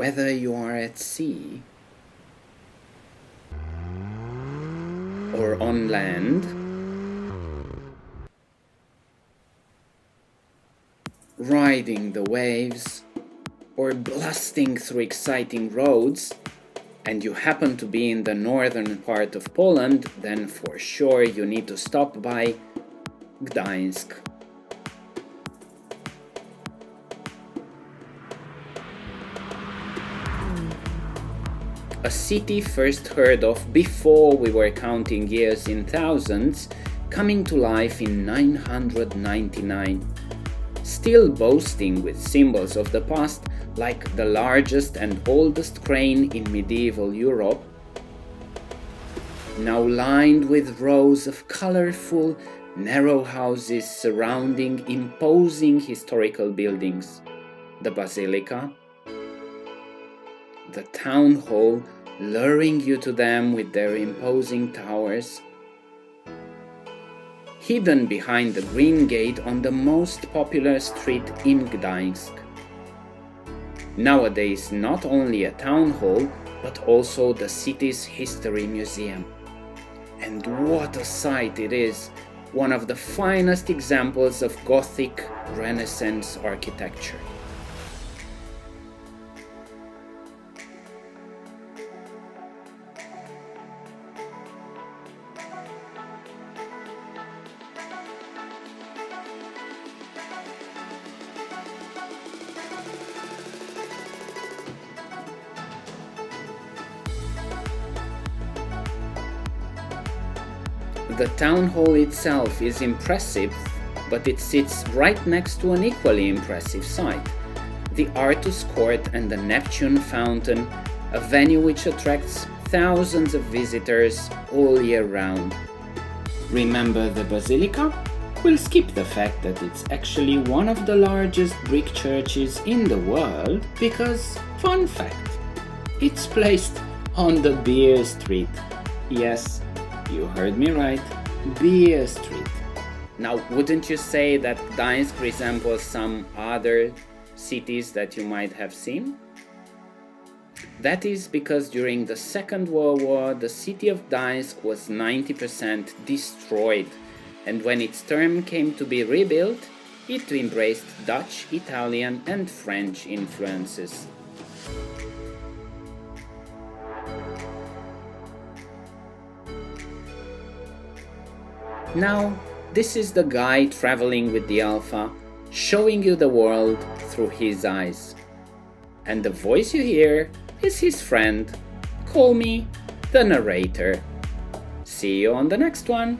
Whether you are at sea or on land, riding the waves, or blasting through exciting roads, and you happen to be in the northern part of Poland, then for sure you need to stop by Gdańsk. A city first heard of before we were counting years in thousands, coming to life in 999. Still boasting with symbols of the past, like the largest and oldest crane in medieval Europe, now lined with rows of colorful, narrow houses surrounding imposing historical buildings, the basilica, the town hall luring you to them with their imposing towers, hidden behind the green gate on the most popular street in Gdańsk. Nowadays not only a town hall, but also the city's history museum. And what a sight it is! One of the finest examples of Gothic Renaissance architecture. The town hall itself is impressive, but it sits right next to an equally impressive site, the Artus Court and the Neptune Fountain, a venue which attracts thousands of visitors all year round. Remember the basilica? We'll skip the fact that it's actually one of the largest brick churches in the world because, fun fact, it's placed on the Beer Street. Yes, you heard me right, Beer Street. Now, wouldn't you say that Gdańsk resembles some other cities that you might have seen? That is because during the Second World War, the city of Gdańsk was 90% destroyed, and when its term came to be rebuilt, it embraced Dutch, Italian, and French influences. Now, this is the guy traveling with the Alpha, showing you the world through his eyes. And the voice you hear is his friend. Call me the narrator. See you on the next one.